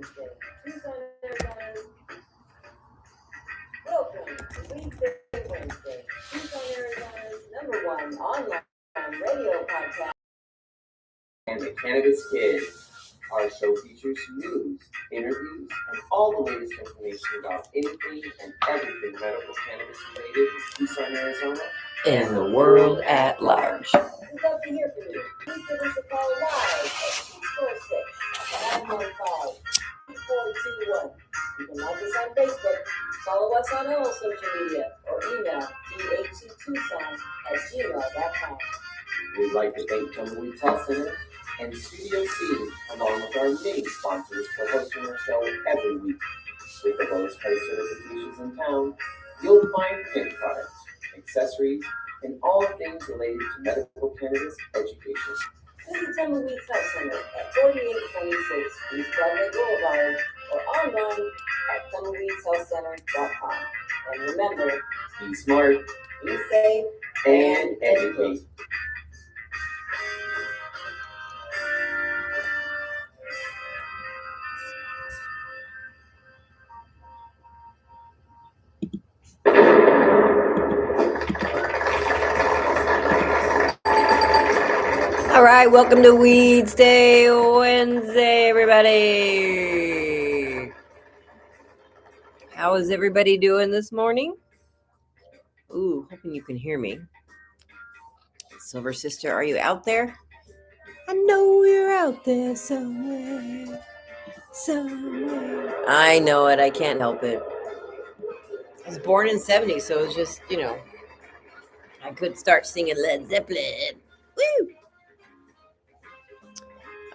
Wednesday, Tucson, Arizona's. Welcome to Weedsday Wednesday, Tucson, Arizona's #1 online radio podcast. And the Cannabis Kid. Our show features news, interviews, and all the latest information about anything and everything medical cannabis related in Tucson, Arizona, and the world at large. We'd love to hear from you. Please give us a call live at 646-915-2421. You can like us on Facebook, follow us on all social media, or email dhctucson@gmail.com. we'd like to thank Tumbleweed Health Center and Studio C, along with our many sponsors, for hosting our show every week. With the lowest price certifications in town, you'll find hemp products, accessories, and all things related to medical cannabis education. Visit Tumbleweed Health Center at 4826 East Broadway Boulevard or online at tumbleweedshealthcenter.com. And remember, Be smart be safe and educate. All right, welcome to Weedsday Wednesday, everybody. How is everybody doing this morning? Ooh, hoping you can hear me. Silver Sister, are you out there? I know you're out there somewhere. I know it. I can't help it. I was born in 70, so it was just, I could start singing Led Zeppelin. Woo!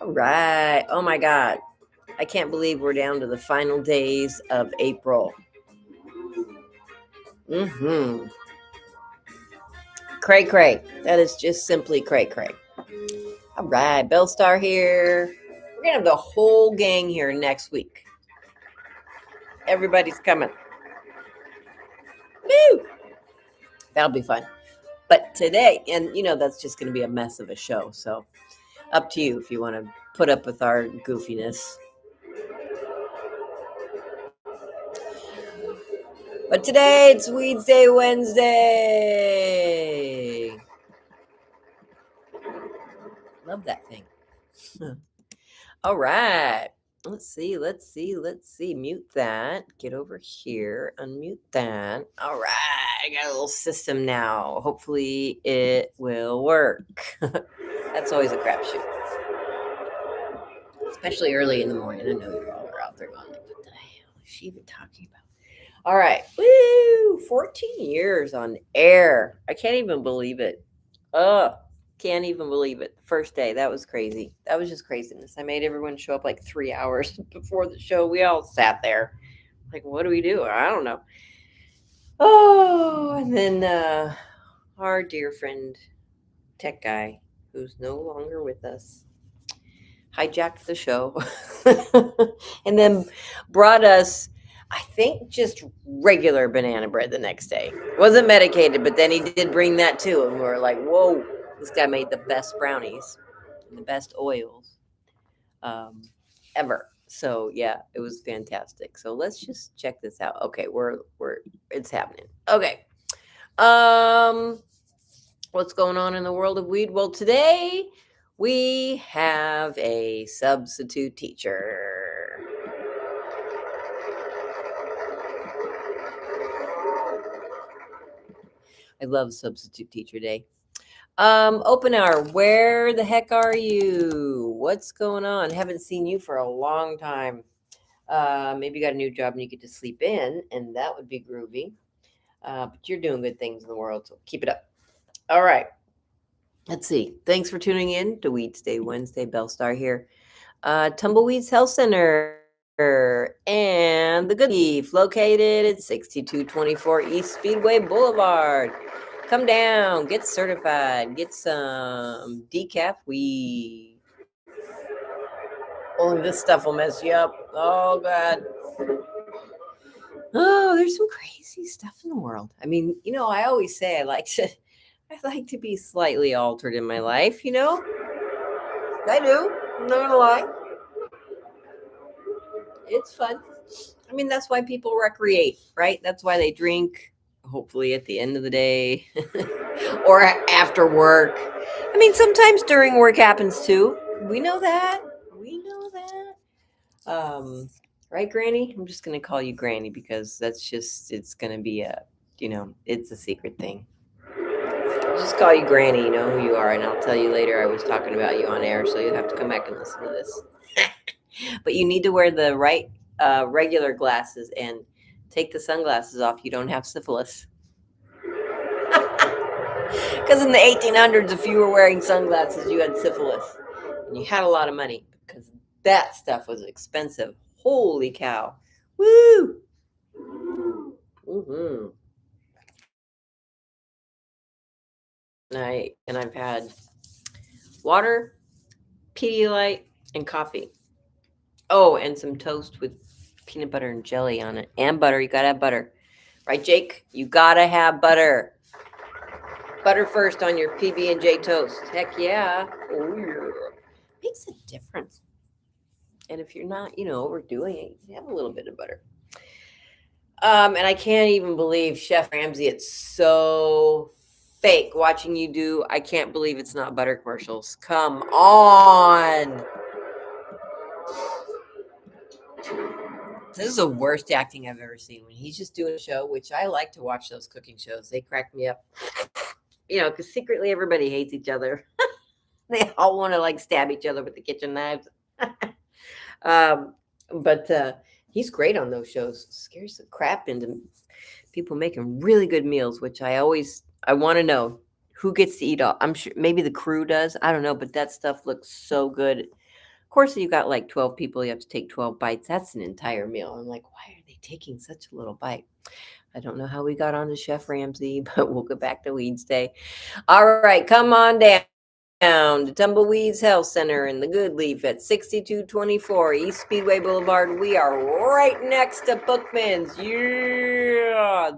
All right. Oh, my God. I can't believe we're down to the final days of April. Cray cray. That is just simply cray cray. All right. Belle Star here. We're going to have the whole gang here next week. Everybody's coming. Woo! That'll be fun. But today, and that's just going to be a mess of a show. So up to you if you want to put up with our goofiness. But today it's Weedsday Wednesday. Love that thing. All right. Let's see. Mute that. Get over here. Unmute that. All right. I got a little system now. Hopefully it will work. That's always a crapshoot. Especially early in the morning. I know you all are out there going, what the hell is she even talking about? All right. Woo! 14 years on air. I can't even believe it. Can't even believe it. First day. That was crazy. That was just craziness. I made everyone show up like 3 hours before the show. We all sat there. Like, what do we do? I don't know. Oh, and then our dear friend, tech guy, who's no longer with us, hijacked the show and then brought us, I think, just regular banana bread the next day. It wasn't medicated, but then he did bring that too. And we were like, whoa, this guy made the best brownies and the best oils ever. So yeah, it was fantastic. So let's just check this out. Okay, it's happening. Okay. What's going on in the world of weed? Well, today we have a substitute teacher. I love Substitute Teacher Day. Open hour. Where the heck are you? What's going on? Haven't seen you for a long time. Maybe you got a new job and you get to sleep in, and that would be groovy. But you're doing good things in the world, so keep it up. All right. Let's see. Thanks for tuning in to Weedsday Wednesday. Belle Star here. Tumbleweeds Health Center and the Good Leaf, located at 6224 East Speedway Boulevard. Come down, get certified, get some decaf weed. Only this stuff will mess you up. Oh, God. Oh, there's some crazy stuff in the world. I mean, I always say I like to be slightly altered in my life, I do. I'm not going to lie. It's fun. I mean, that's why people recreate, right? That's why they drink, hopefully at the end of the day or after work. I mean, sometimes during work happens too. We know that. We know that. Right, Granny? I'm just going to call you Granny because it's going to be it's a secret thing. I'll just call you Granny. You know who you are, and I'll tell you later I was talking about you on air, so you'll have to come back and listen to this. But you need to wear the right regular glasses and take the sunglasses off. You don't have syphilis. Because in the 1800s, if you were wearing sunglasses, you had syphilis. And you had a lot of money because that stuff was expensive. Holy cow. Woo! Mm-hmm. And I've had water, Pedialyte, and coffee. Oh, and some toast with peanut butter and jelly on it. And butter. You got to have butter. Right, Jake? You got to have butter. Butter first on your PB&J toast. Heck yeah. Oh, yeah. Makes a difference. And if you're not, overdoing it, you can have a little bit of butter. And I can't even believe Chef Ramsay. It's so fake watching you do. I can't believe it's not butter commercials. Come on. This is the worst acting I've ever seen. When he's just doing a show, which I like to watch those cooking shows. They crack me up. Because secretly everybody hates each other. They all want to stab each other with the kitchen knives. But he's great on those shows. Scares the crap into people making really good meals, which I want to know who gets to eat all. I'm sure maybe the crew does. I don't know, but that stuff looks so good. Of course, you've got 12 people. You have to take 12 bites. That's an entire meal. I'm like, why are they taking such a little bite? I don't know how we got on to Chef Ramsay, but we'll go back to Weedsday. All right, come on down to Tumbleweeds Health Center in the Good Leaf at 6224 East Speedway Boulevard. We are right next to Bookman's. Yeah,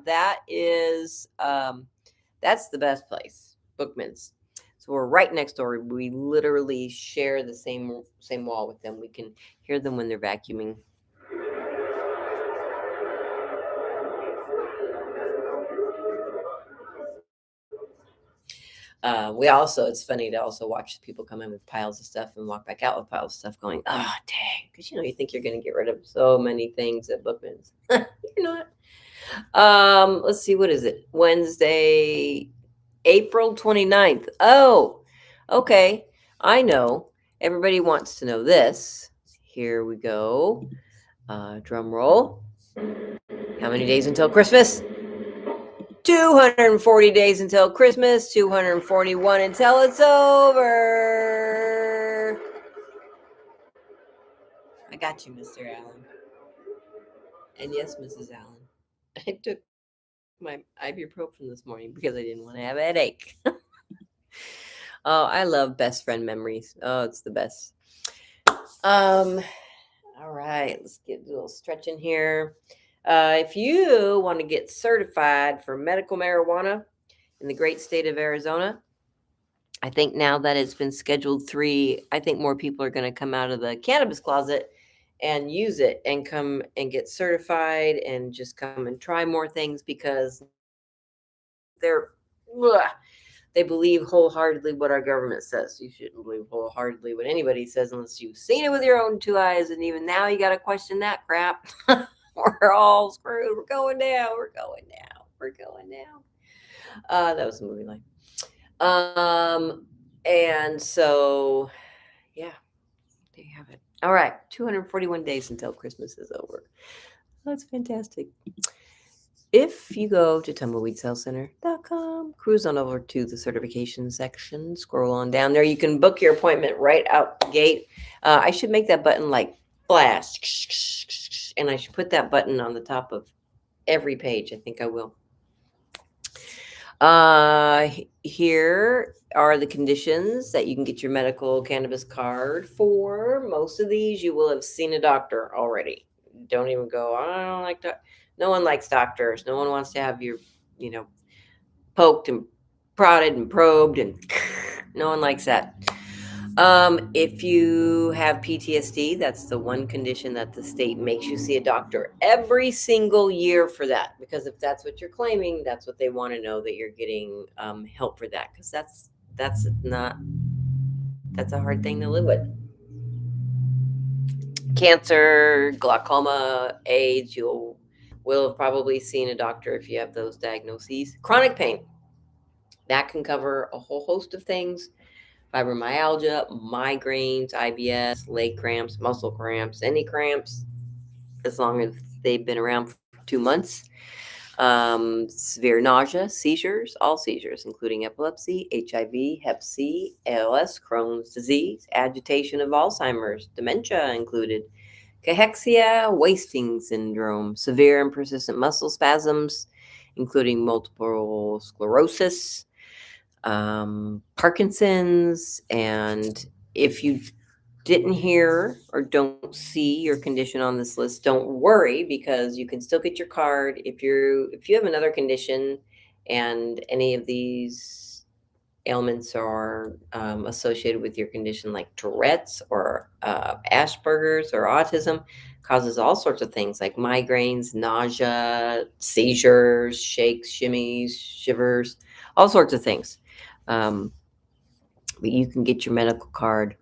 that's the best place, Bookman's. So we're right next door. We literally share the same wall with them. We can hear them when they're vacuuming. It's funny to also watch people come in with piles of stuff and walk back out with piles of stuff going, oh, dang. Because, you think you're going to get rid of so many things at Bookman's. You're not. Let's see. What is it? Wednesday, April 29th. Oh, okay. I know. Everybody wants to know this. Here we go. Drum roll. How many days until Christmas? 240 days until Christmas, 241 until it's over. I got you, Mr. Allen. And yes, Mrs. Allen. I took my ibuprofen this morning because I didn't want to have a headache. Oh, I love best friend memories. Oh, it's the best. All right, let's get a little stretching here. If you want to get certified for medical marijuana in the great state of Arizona, I think now that it's been Scheduled 3, I think more people are going to come out of the cannabis closet and use it and come and get certified and just come and try more things because they believe wholeheartedly what our government says. You shouldn't believe wholeheartedly what anybody says unless you've seen it with your own 2 eyes. And even now you got to question that crap. We're all screwed. We're going down. That was a movie line. And so, yeah, there you have it. All right. 241 days until Christmas is over. That's fantastic. If you go to tumbleweedshealthcenter.com, cruise on over to the certification section, scroll on down there. You can book your appointment right out the gate. I should make that button flash, and I should put that button on the top of every page. I think I will. Here are the conditions that you can get your medical cannabis card for. Most of these you will have seen a doctor already. Don't even go, I don't like doctors. No one likes doctors. No one wants to have your, poked and prodded and probed, and no one likes that. If you have PTSD, that's the one condition that the state makes you see a doctor every single year for that. Because if that's what you're claiming, that's what they want to know, that you're getting help for that. Because that's a hard thing to live with. Cancer, glaucoma, AIDS, you will have probably seen a doctor if you have those diagnoses. Chronic pain, that can cover a whole host of things: fibromyalgia, migraines, IBS, leg cramps, muscle cramps, any cramps, as long as they've been around for 2 months. Severe nausea, seizures, all seizures, including epilepsy, HIV, Hep C, ALS, Crohn's disease, agitation of Alzheimer's, dementia included, cachexia, wasting syndrome, severe and persistent muscle spasms, including multiple sclerosis, Parkinson's. And if you didn't hear or don't see your condition on this list, don't worry, because you can still get your card. If you have another condition and any of these ailments are associated with your condition, like Tourette's or Asperger's or autism, causes all sorts of things like migraines, nausea, seizures, shakes, shimmies, shivers, all sorts of things. But you can get your medical card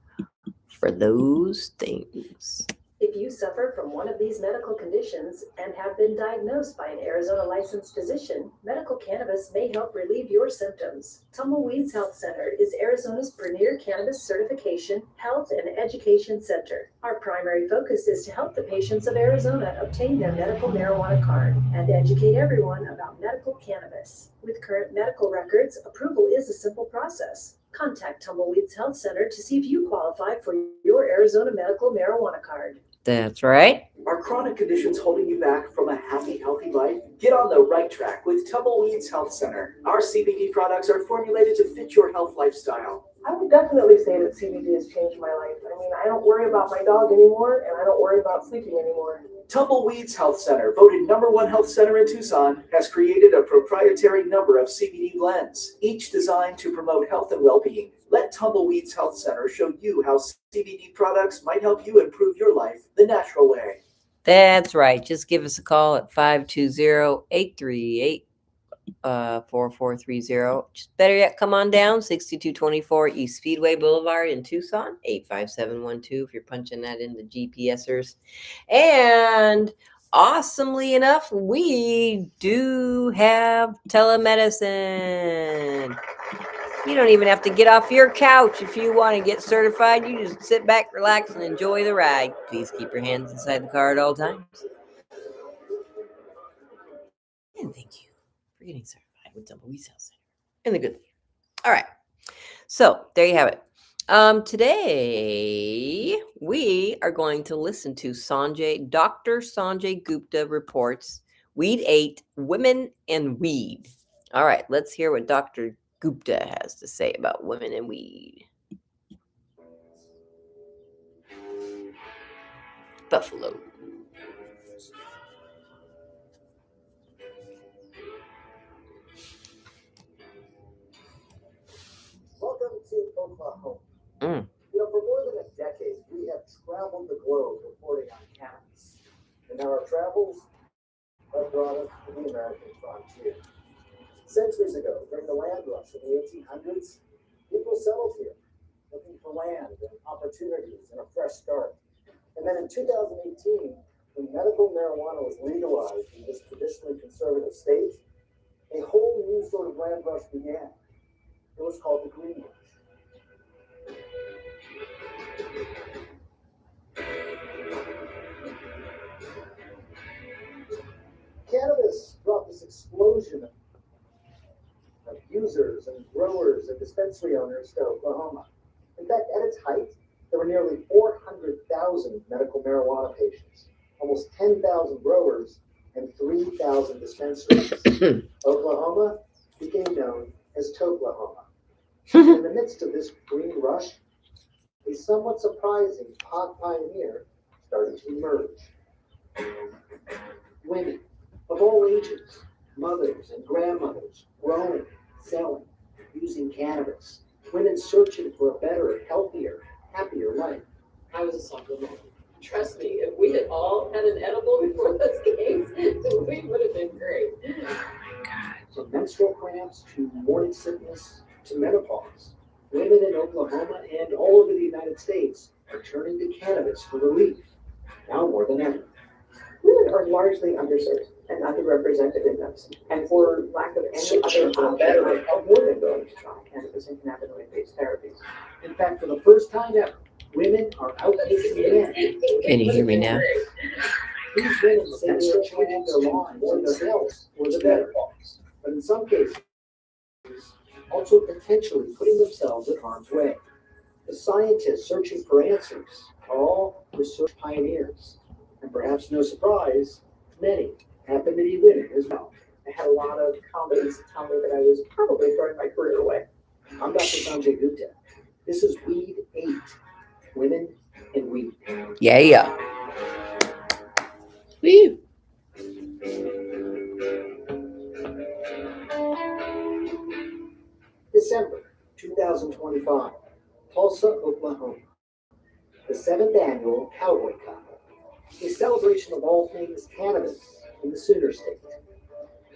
for those things. If you suffer from one of these medical conditions and have been diagnosed by an Arizona licensed physician, medical cannabis may help relieve your symptoms. Tumbleweeds Health Center is Arizona's premier cannabis certification, health, and education center. Our primary focus is to help the patients of Arizona obtain their medical marijuana card and educate everyone about medical cannabis. With current medical records, approval is a simple process. Contact Tumbleweeds Health Center to see if you qualify for your Arizona medical marijuana card. That's right. Are chronic conditions holding you back from a happy, healthy life? Get on the right track with Tumbleweeds Health Center. Our CBD products are formulated to fit your health lifestyle. I would definitely say that CBD has changed my life. I mean, I don't worry about my dog anymore, and I don't worry about sleeping anymore. Tumbleweeds Health Center, voted #1 health center in Tucson, has created a proprietary number of CBD blends, each designed to promote health and well-being. Let Tumbleweeds Health Center show you how CBD products might help you improve your life the natural way. That's right. Just give us a call at 520-838-4430. Just better yet, come on down, 6224 East Speedway Boulevard in Tucson, 85712 if you're punching that in the GPSers. And awesomely enough, we do have telemedicine. You don't even have to get off your couch if you want to get certified. You just sit back, relax, and enjoy the ride. Please keep your hands inside the car at all times. And thank you for getting certified with Tumbleweeds Health Center and the good life. All right. So there you have it. Today we are going to listen to Dr. Sanjay Gupta reports Weed 8, Women and Weed. All right, let's hear what Dr. Gupta has to say about women and weed. Buffalo. Welcome to Oklahoma. For more than a decade, we have traveled the globe reporting on cannabis. And now our travels have brought us to the American frontier. Centuries ago, during the land rush in the 1800s, people settled here, looking for land and opportunities and a fresh start. And then in 2018, when medical marijuana was legalized in this traditionally conservative state, a whole new sort of land rush began. It was called the Green Rush. Cannabis brought this explosion of users and growers and dispensary owners to Oklahoma. In fact, at its height, there were nearly 400,000 medical marijuana patients, almost 10,000 growers, and 3,000 dispensaries. Oklahoma became known as Toklahoma. In the midst of this green rush, a somewhat surprising pot pioneer started to emerge. Women of all ages, mothers and grandmothers, growing, selling, using cannabis. women searching for a better, healthier, happier life. I was a supplement. Trust me, if we had all had an edible before those games, we would have been great. From menstrual cramps to morning sickness to menopause, women in Oklahoma and all over the United States are turning to cannabis for relief, now more than ever. Women are largely underserved and underrepresented in medicine, and for lack of any Searching other for a option, better are more than willing to try cannabis and cannabinoid-based therapies. In fact, for the first time ever, women are outpacing men. Can you hear me now? These women say they're changing their lives and their health for the better, but in some cases, also potentially putting themselves in harm's way. The scientists searching for answers are all research pioneers, and perhaps no surprise, many happen to be women as well. I had a lot of confidence to tell me that I was probably throwing my career away. I'm Dr. Sanjay Gupta. This is Weed 8, Women and Weed. Yeah. Woo. December 2025, Tulsa, Oklahoma. The 7th annual Cowboy Cup, a celebration of all things cannabis in the Sooner State.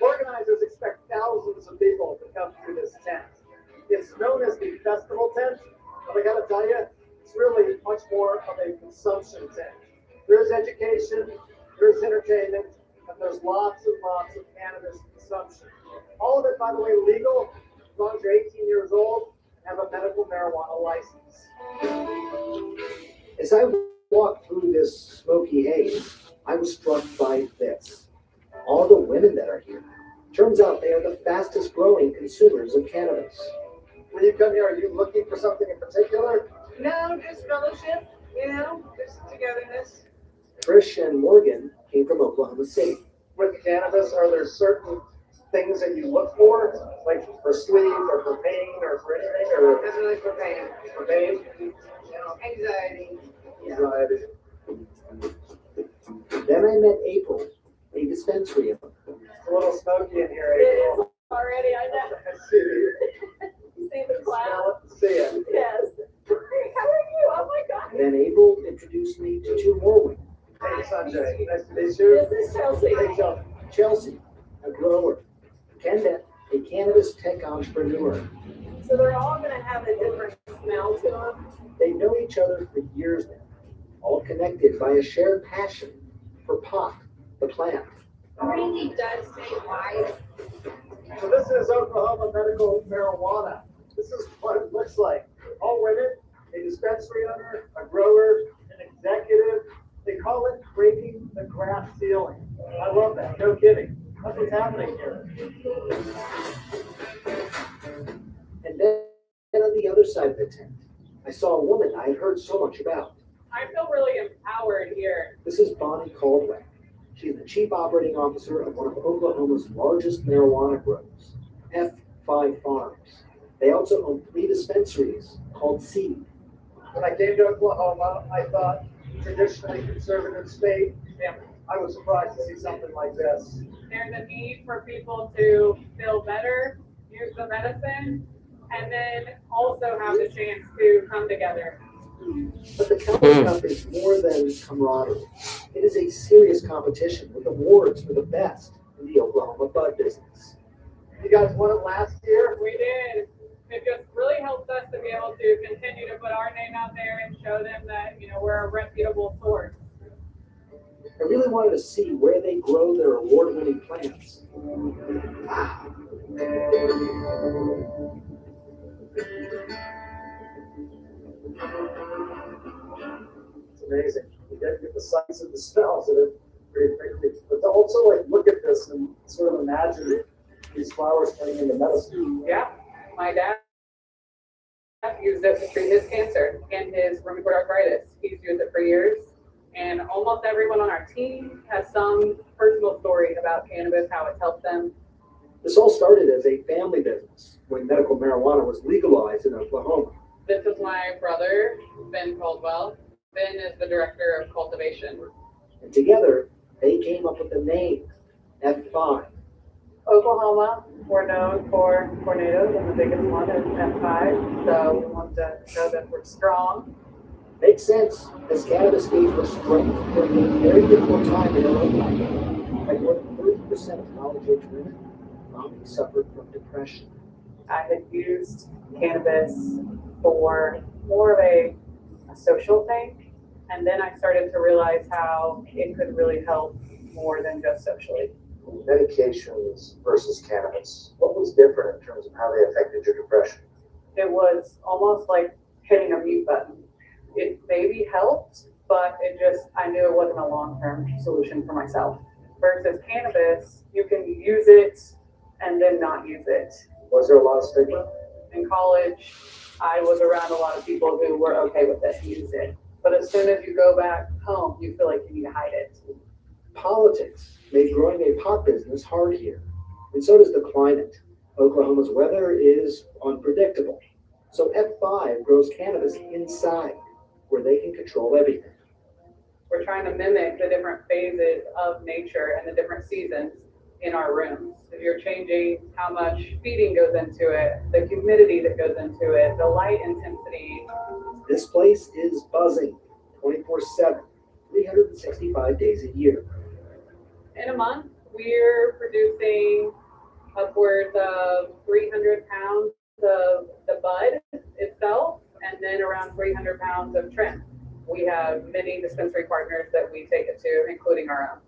Organizers expect thousands of people to come to this tent. It's known as the festival tent, but I gotta tell you, it's really much more of a consumption tent. There's education, there's entertainment, and there's lots and lots of cannabis consumption. All of it, by the way, legal, as long as you're 18 years old and have a medical marijuana license. As I walked through this smoky haze, I was struck by this. All the women that are here. Turns out they are the fastest growing consumers of cannabis. When you come here, are you looking for something in particular? No, just fellowship, just togetherness. Trish and Morgan came from Oklahoma City. With cannabis, are there certain things that you look for, like for sleep or for pain or for anything, or Definitely for pain. for pain? Anxiety. Anxiety. Then I met April, a dispensary owner. It's a little smoky in here, It April. is already, I know. I see it. You see the cloud? Smell it, see it. Yes. How are you? Oh my God. And then April introduced me to 2 more women. Hey, Sanjay, nice to meet you. This is Chelsea. Hey, Chelsea. Chelsea, a grower. Kenda, a cannabis tech entrepreneur. So they're all going to have a different smell to them. They know each other for years now, all connected by a shared passion for pot, the plant. Really does say why. So this is Oklahoma medical marijuana. This is what it looks like. All women, a dispensary owner, a grower, an executive. They call it breaking the glass ceiling. I love that. No kidding. That's what's happening here. And then on the other side of the tent, I saw a woman I had heard so much about. I feel really empowered here. This is Bonnie Caldwell. She's the chief operating officer of one of Oklahoma's largest marijuana grows, F5 Farms. They also own 3 dispensaries called Seed. When I came to Oklahoma, I thought traditionally conservative state. Yeah. I was surprised to see something like this. There's a need for people to feel better, use the medicine, and then also have the chance to come together. But the Cowboy Cup is more than camaraderie. It is a serious competition with awards for the best in the Oklahoma bud business. You guys won it last year? We did. It just really helps us to be able to continue to put our name out there and show them that, we're a reputable source. I really wanted to see where they grow their award-winning plants. Wow. It's amazing. You get the sights and the smells of it very quickly. But to also look at this and sort of imagine these flowers turning into medicine. Yeah. My dad used it to treat his cancer and his rheumatoid arthritis. He's used it for years. And almost everyone on our team has some personal story about cannabis, how it's helped them. This all started as a family business when medical marijuana was legalized in Oklahoma. This is my brother, Ben Caldwell. Ben is the director of cultivation. And together, they came up with the name F5. Oklahoma, we're known for tornadoes, and the biggest one is F5. So we want to show that we're strong. Makes sense, as cannabis gave us strength during a very difficult time in our own life. Like more than 30% of college-age women suffered from depression. I had used cannabis for more of a social thing, and then I started to realize how it could really help more than just socially. Medications versus cannabis. What was different in terms of how they affected your depression? It was almost like hitting a mute button. It maybe helped, but I knew it wasn't a long-term solution for myself. Versus cannabis, you can use it and then not use it. Was there a lot of stigma? In college, I was around a lot of people who were okay with it, use it. But as soon as you go back home, you feel like you need to hide it. Politics made growing a pot business hard here, and so does the climate. Oklahoma's weather is unpredictable, so F5 grows cannabis inside, where they can control everything. We're trying to mimic the different phases of nature and the different seasons in our rooms. If you're changing how much feeding goes into it, the humidity that goes into it, the light intensity. This place is buzzing 24/7, 365 days a year. In a month, we're producing upwards of 300 pounds of the bud itself, and then around 300 pounds of trim. We have many dispensary partners that we take it to, including our own.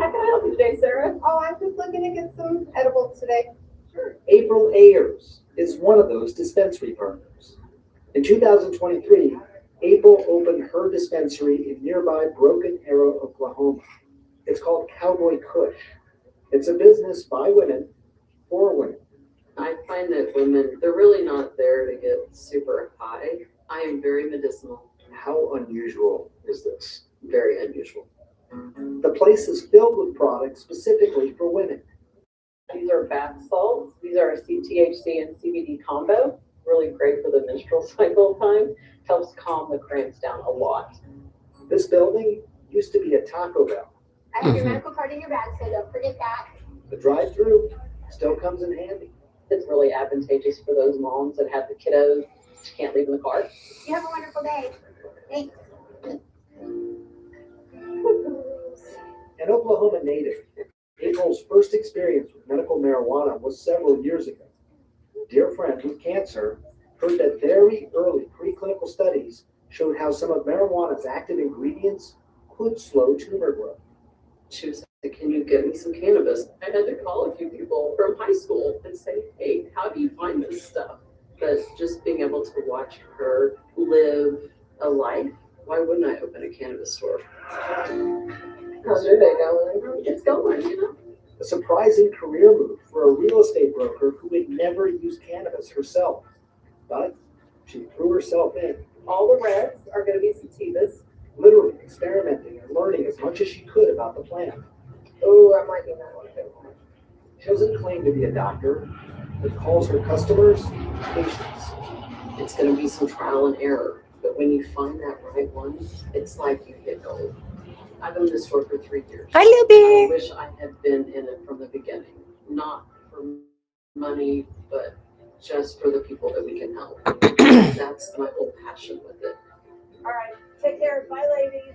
How can I help you today, Sarah? Oh, I'm just looking to get some edibles today. Sure. April Ayers is one of those dispensary partners. In 2023, April opened her dispensary in nearby Broken Arrow, Oklahoma. It's called Cowboy Kush. It's a business by women for women. I find that women, they're really not there to get super high. I am very medicinal. How unusual is this? Very unusual. The place is filled with products specifically for women. These are bath salts. These are a THC and CBD combo. Really great for the menstrual cycle time. Helps calm the cramps down a lot. This building used to be a Taco Bell. I have your medical card in your bag, so don't forget that. The drive-through still comes in handy. It's really advantageous for those moms that have the kiddos she can't leave in the car. You have a wonderful day. Thanks. An Oklahoma native, April's first experience with medical marijuana was several years ago. A dear friend with cancer heard that very early preclinical studies showed how some of marijuana's active ingredients could slow tumor growth. She was like, can you get me some cannabis? I had to call a few people from high school and say, hey, how do you find this stuff? But just being able to watch her live a life, why wouldn't I open a cannabis store? How's your day going? It's going, you know. A surprising career move for a real estate broker who had never used cannabis herself. But she threw herself in. All the reds are going to be sativas. Literally experimenting and learning as much as she could about the plant. Oh, I might be that one. She doesn't claim to be a doctor, but calls her customers patients. It's going to be some trial and error, but when you find that right one, it's like you hit gold. I've owned this store for 3 years. Hi, little bear. I wish I had been in it from the beginning, not for money, but just for the people that we can help. That's my whole passion with it. All right. Take care. Bye, ladies.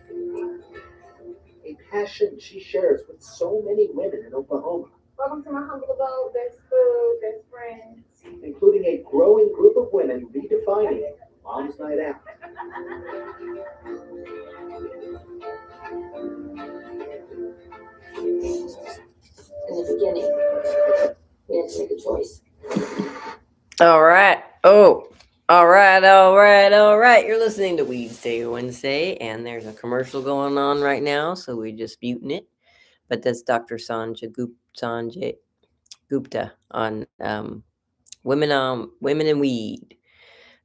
A passion she shares with so many women in Oklahoma, Welcome to my humble abode. There's food. There's friends. including a growing group of women redefining Mom's Night Out. In the beginning, we had to make a choice. All right. Oh, all right. You're listening to Weedsday Wednesday, and there's a commercial going on right now, so we're just muting it. But that's Dr. Sanjay Gupta on women and weed.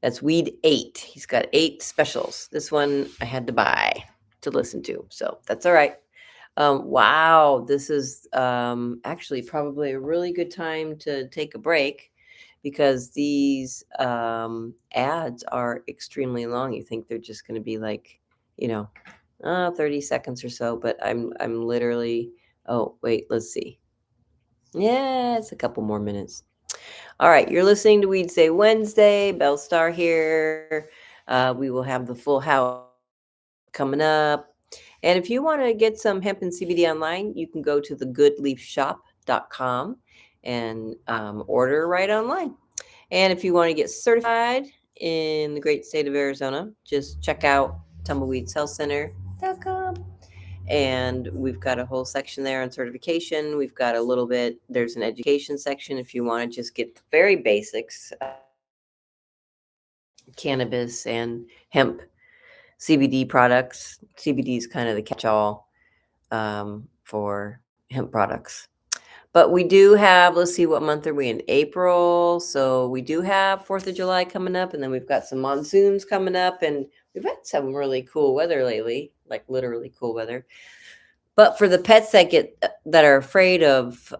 That's Weed 8. He's got 8 specials. This one I had to buy to listen to, so that's all right. Wow, this is actually probably a really good time to take a break because these ads are extremely long. You think they're just going to be like, 30 seconds or so, but I'm literally. Oh wait, let's see. Yeah, it's a couple more minutes. All right, you're listening to Weedsday Wednesday. Belle Star here. We will have the full house coming up. And if you want to get some hemp and CBD online, you can go to thegoodleafshop.com and order right online. And if you want to get certified in the great state of Arizona, just check out tumbleweedshealthcenter.com. And we've got a whole section there on certification. We've got a little bit, there's an education section if you want to just get the very basics, cannabis and hemp CBD products. CBD is kind of the catch-all for hemp products. But we do have, let's see, what month are we in? April. So we do have 4th of July coming up, and then we've got some monsoons coming up, and we've had some really cool weather lately, like literally cool weather. But for the pets that are afraid of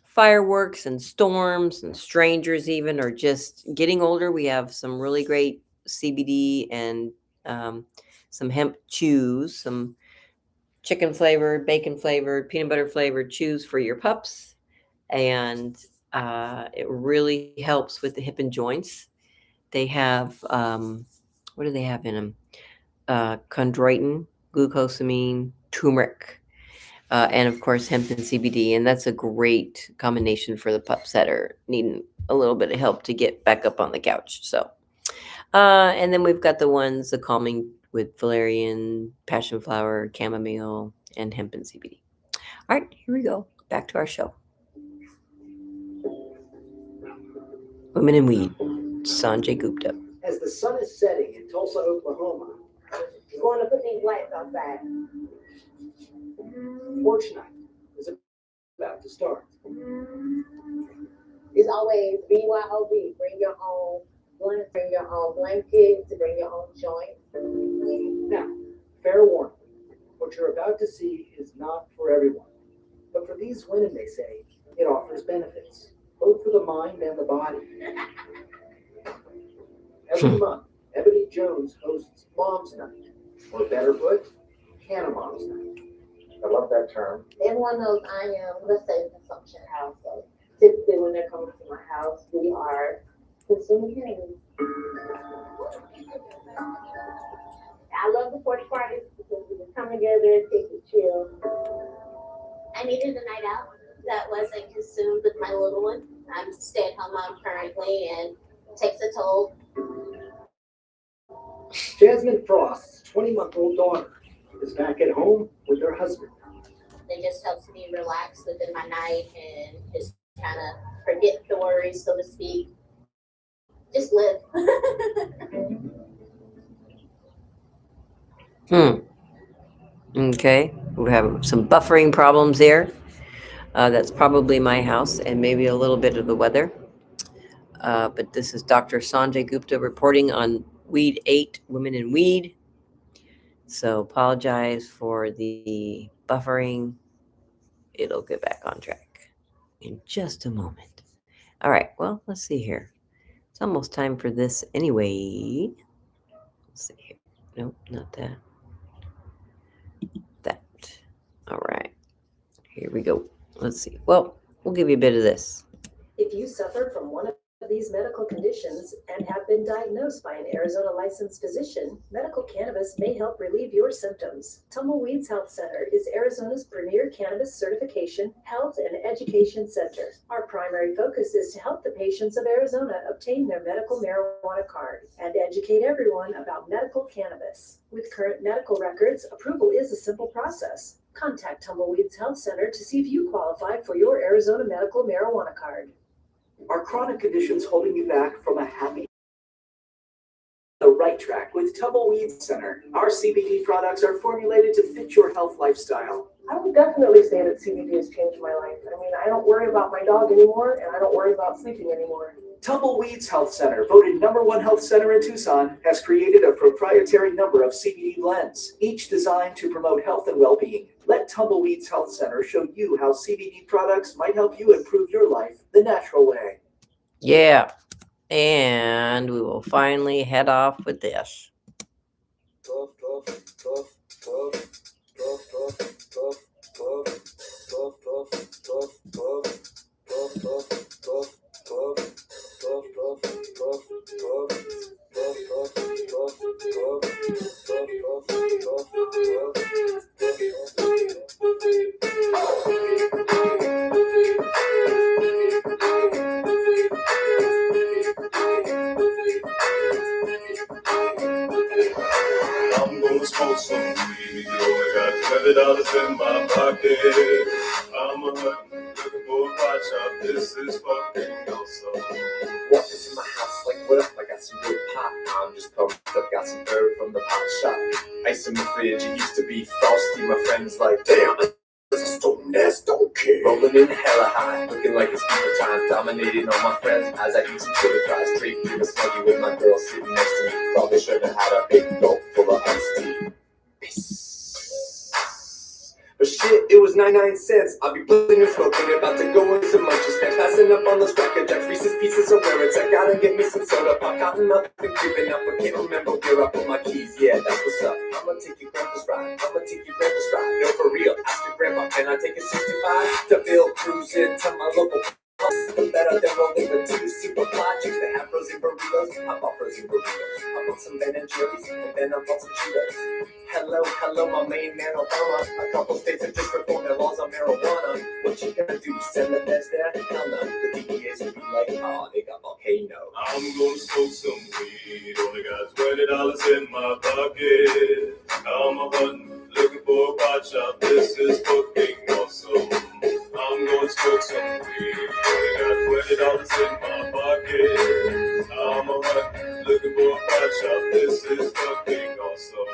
fireworks and storms and strangers even, or just getting older, we have some really great CBD and some hemp chews, some chicken flavored, bacon flavored, peanut butter flavored chews for your pups. And it really helps with the hip and joints. They have, what do they have in them? Chondroitin, glucosamine, turmeric, and of course hemp and CBD. And that's a great combination for the pups that are needing a little bit of help to get back up on the couch. So, and then we've got the calming with valerian, passion flower, chamomile, and hemp and CBD. All right, here we go. Back to our show. Women in Weed, Sanjay Gupta. As the sun is setting in Tulsa, Oklahoma, You're going to put these lights outside. Porch night is about to start. It's always BYOB. Bring your own blanket, bring your own blankets, bring your own joints. Now, fair warning, what you're about to see is not for everyone. But for these women, they say, it offers benefits, both for the mind and the body. Every month, Ebony Jones hosts Mom's Night, or better put, Canna Mom's Night. I love that term. Everyone knows I am, let's say, a consumption house. So typically when they're coming to my house, we are consuming cannabis. I love the porch parties because we can come together, take a chill. I needed a night out that wasn't consumed with my little one. I'm a stay-at-home mom currently, and it takes a toll. Jasmine Frost's 20-month-old daughter is back at home with her husband. It just helps me relax within my night and just kind of forget the worries, so to speak. Just live. Okay, we have some buffering problems there. That's probably my house and maybe a little bit of the weather. But this is Dr. Sanjay Gupta reporting on Weed 8, Women in Weed. So apologize for the buffering. It'll get back on track in just a moment. All right, well, let's see here. It's almost time for this anyway. Let's see here. Nope, not that. That. All right. Here we go. Let's see. Well, we'll give you a bit of this. If you suffer from one of these medical conditions and have been diagnosed by an Arizona licensed physician, medical cannabis may help relieve your symptoms. Tumbleweeds Health Center is Arizona's premier cannabis certification, health, and education center. Our primary focus is to help the patients of Arizona obtain their medical marijuana card and educate everyone about medical cannabis. With current medical records, approval is a simple process. Contact Tumbleweeds Health Center to see if you qualify for your Arizona medical marijuana card. Are chronic conditions holding you back from a happy the right track with Tumbleweed Center? Our CBD products are formulated to fit your health lifestyle. I would definitely say that CBD has changed my life. I mean, I don't worry about my dog anymore, and I don't worry about sleeping anymore. Tumbleweeds Health Center, voted #1 health center in Tucson, has created a proprietary number of CBD blends, each designed to promote health and well-being. Let Tumbleweeds Health Center show you how CBD products might help you improve your life the natural way. Yeah. And we will finally head off with this. I'm gonna smoke some weed. I got $20 in my pocket. I'm a hunting, looking for a pot shop. This is fucking awesome. Walk into my house like, what up? I got some good pot. I'm just pumped up, got some herb from the pot shop. Ice in the fridge, it used to be frosty. My friends like, damn, this is so nasty, okay. Rolling in hella high, looking like it's people time. Dominating all my friends as I eat some chili fries. Straight through the sluggy with my girl sitting next to me. Probably should have had a big gulp full of iced tea. Peace. But shit, it was 99 cents. I'll be blitzing and smoking, about to go in some munchies. And passing up on those Cracker Jacks, Reese's Pieces of where it's. I gotta get me some soda pop, cotton mouth and creeping up. I can't remember where I put my keys. Yeah, that's what's up. I'ma take your grandpa's ride. I'ma take your grandpa's ride. No, for real. Ask your grandpa, can I take a 65 to Bill cruising to my local. Better than rolling the two super fly chicks that have frozen burritos. I bought frozen burritos. I bought some Ben and Jerry's, and then I bought some Cheetos. Hello, my main man Obama. A couple states have just reformed their laws on marijuana. What you gonna do? Send the feds there? Hell no. The DEAs will be like, oh, they got volcano. I'm gonna smoke some weed. Only got $20 in my pocket. I'm a hunting, looking for a pot shop. This is fucking awesome. I'm gonna smoke some weed. Only got $20 in my pocket. I'm a hunting, looking for a pot shop. This is fucking awesome.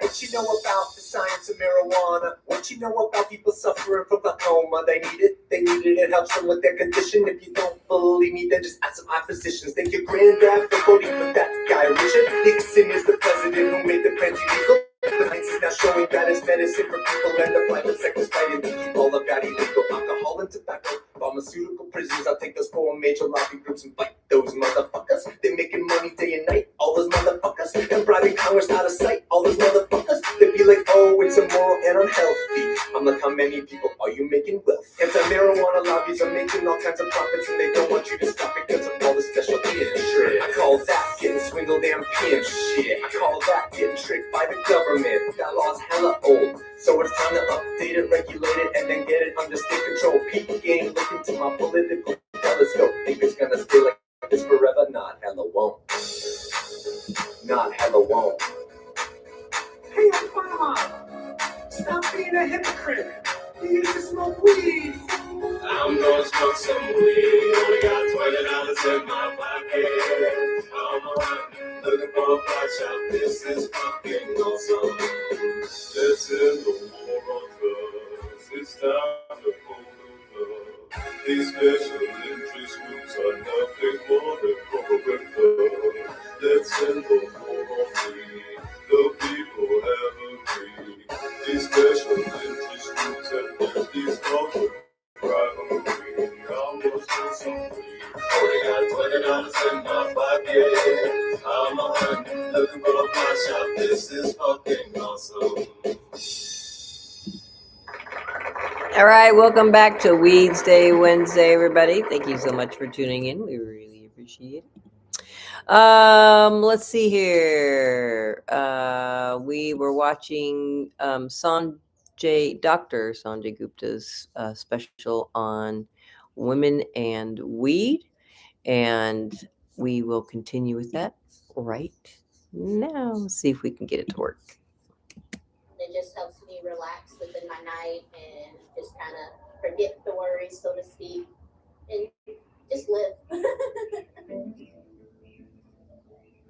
What you know about the science of marijuana? What you know about people suffering from glaucoma? They need it, it helps them with their condition. If you don't believe me, then just ask some eye physicians. Thank your granddad for voting for that guy. Richard Nixon is the president who made the plant illegal. The science is now showing that it's medicine for people, and the private sector's fighting to keep all of that illegal. Alcohol and tobacco, pharmaceutical prisons. I'll take those 4 major lobby groups and fight those motherfuckers. They're making money day and night, all those motherfuckers. And bribing Congress out of sight, all those motherfuckers. They be like, oh, it's immoral and unhealthy. I'm like, how many people are you making wealth? Anti-marijuana lobbies are making all kinds of profits, and they don't want you to stop because of all the special interest. I call that getting swindled and pimp shit. I call that getting tricked by the government. That law's hella old, so it's time to update it, regulate it, and then get it under state control. Peak game, look into my political telescope. Think it's gonna stay like this forever? Not hella won't. Not hella won't. Hey, Obama, stop being a hypocrite. You used to smoke weed. I'm gonna smoke some weed. Only got $20 in my pocket. I'm a hunting, looking for a pot shop. This is fucking awesome. Let's end the war on drugs. It's time to pull the plug. These special interest groups are nothing more than corporate blood. Let's end the war on weed. The people have agreed. These special interest groups have left these corporate private weed. I'm gonna smoke some weed. Only got $20 in my pocket. I'm a hunting, looking for a pot shop. This is fucking awesome. All right, welcome back to Weedsday Wednesday, everybody. Thank you so much for tuning in. We really appreciate it. Let's see here. We were watching Dr. Sanjay Gupta's special on women and weed, and we will continue with that right now. See if we can get it to work. It just helps me relax within my night and just kind of forget the worries, so to speak, and just live.